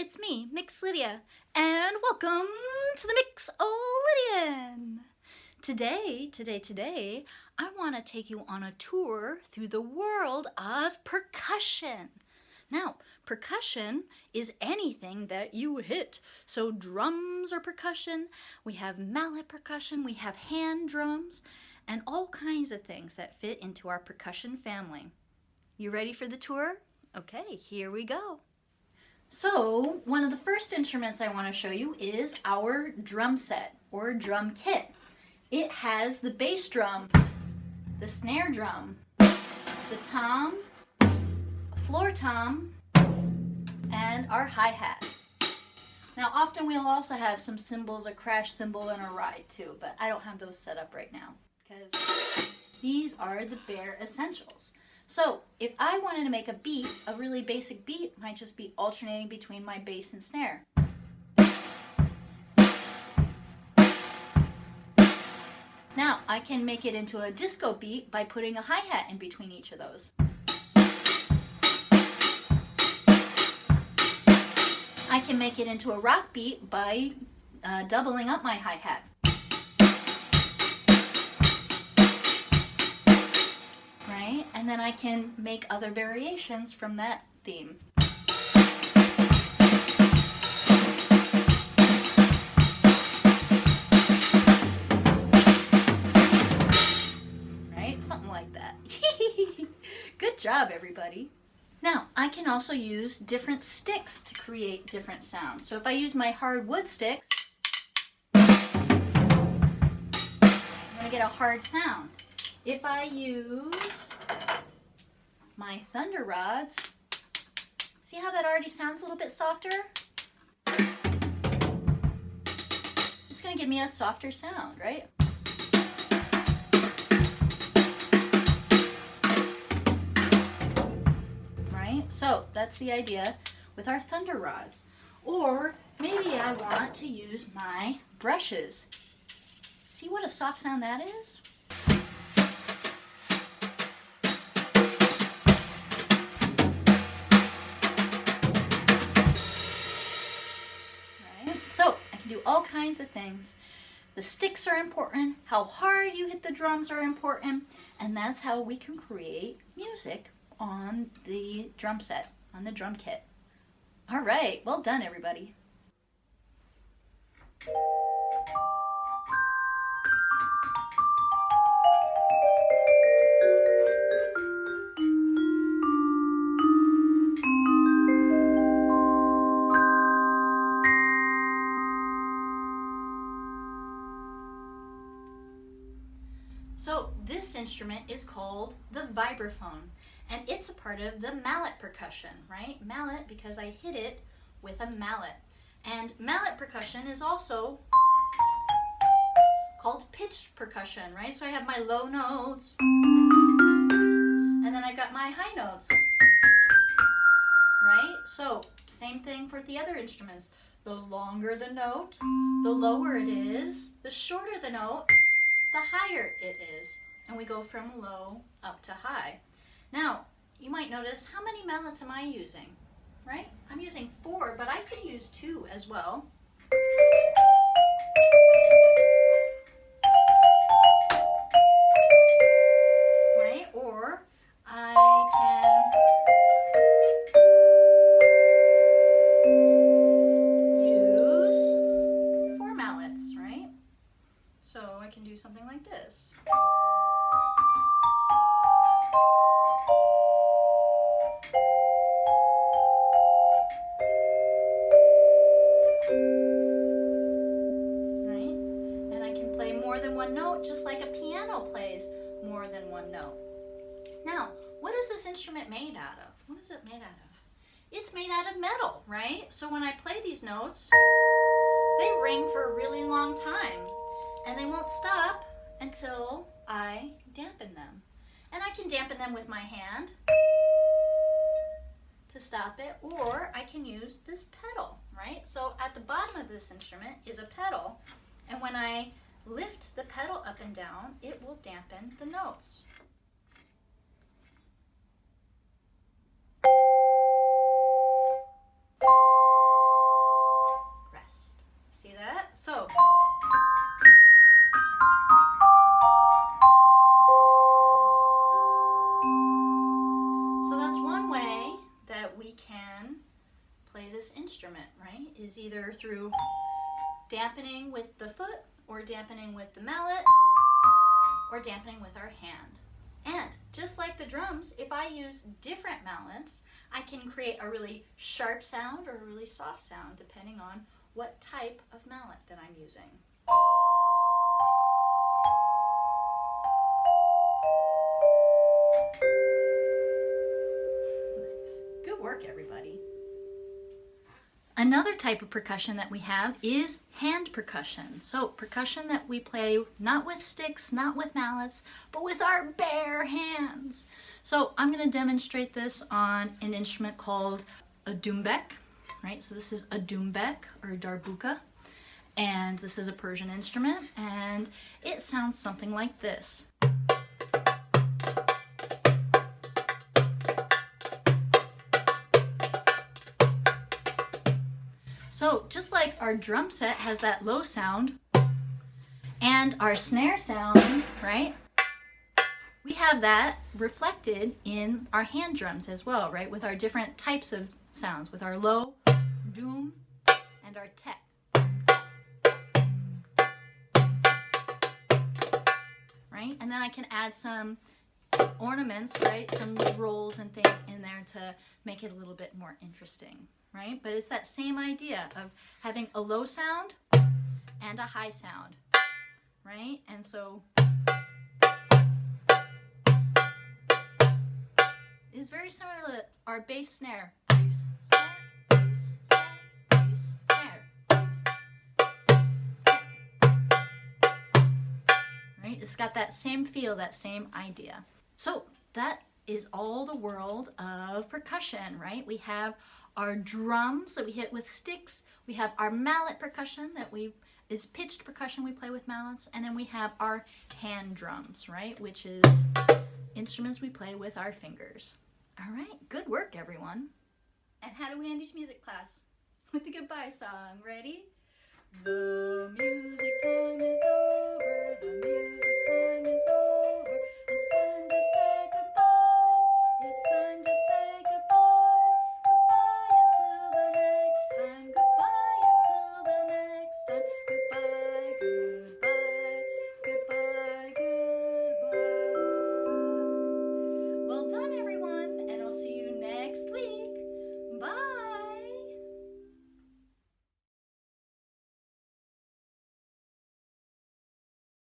it's me, Mix-o-Lydian, and welcome to the Mix-o-Lydian. Today, I want to take you on a tour through the world of percussion. Now, percussion is anything that you hit. So drums are percussion, we have mallet percussion, we have hand drums, and all kinds of things that fit into our percussion family. You ready for the tour? Okay, here we go. So, one of the first instruments I want to show you is our drum set or drum kit. It has the bass drum, the snare drum, the tom, a floor tom, and our hi-hat. Now, often we'll also have some cymbals, a crash cymbal and a ride too, but I don't have those set up right now because these are the bare essentials. So if I wanted to make a beat, a really basic beat might just be alternating between my bass and snare. Now I can make it into a disco beat by putting a hi-hat in between each of those. I can make it into a rock beat by doubling up my hi-hat. Right? And then I can make other variations from that theme. Right? Something like that. Good job, everybody. Now, I can also use different sticks to create different sounds. So if I use my hardwood sticks, I'm going to get a hard sound. If I use my thunder rods, see how that already sounds a little bit softer? It's going to give me a softer sound, right? Right? So that's the idea with our thunder rods. Or maybe I want to use my brushes. See what a soft sound that is? So I can do all kinds of things. The sticks are important, how hard you hit the drums are important, and that's how we can create music on the drum set, on the drum kit. All right, well done, everybody. So this instrument is called the vibraphone, and it's a part of the mallet percussion, right? Mallet because I hit it with a mallet. And mallet percussion is also called pitched percussion, right? So I have my low notes, and then I got my high notes, right? So same thing for the other instruments. The longer the note, the lower it is. The shorter the note, the higher it is, and we go from low up to high. Now, you might notice, how many mallets am I using, right? I'm using 4, but I could use 2 as well. Right? Or I can use 4 mallets, right? So I can do something like this. Right? And I can play more than one note, just like a piano plays more than one note. Now, what is this instrument made out of? What is it made out of? It's made out of metal, right? So when I play these notes, they ring for a really long time. And they won't stop until I dampen them. And I can dampen them with my hand to stop it, or I can use this pedal, right? So at the bottom of this instrument is a pedal, and when I lift the pedal up and down, it will dampen the notes. play this instrument, right, is either through dampening with the foot, or dampening with the mallet, or dampening with our hand. And just like the drums, if I use different mallets, I can create a really sharp sound or a really soft sound depending on what type of mallet that I'm using. Nice. Good work, everybody. Another type of percussion that we have is hand percussion. So percussion that we play not with sticks, not with mallets, but with our bare hands. So I'm going to demonstrate this on an instrument called a doumbek, right? So this is a doumbek or darbuka, and this is a Persian instrument, and it sounds something like this. So just like our drum set has that low sound and our snare sound, right? We have that reflected in our hand drums as well, right? With our different types of sounds, with our low, doom, and our tek. Right? And then I can add some ornaments, right? Some rolls and things in there to make it a little bit more interesting. Right? But it's that same idea of having a low sound and a high sound, right? And so it's very similar to our bass snare. Bass, snare, bass, snare, bass, snare, bass, snare. Right? It's got that same feel, that same idea. So that is all the world of percussion, right? We have our drums that we hit with sticks, we have our mallet percussion that is pitched percussion we play with mallets, and then we have our hand drums, right, which is instruments we play with our fingers. All right, good work, everyone. And how do we end each music class? With the goodbye song. Ready? The music time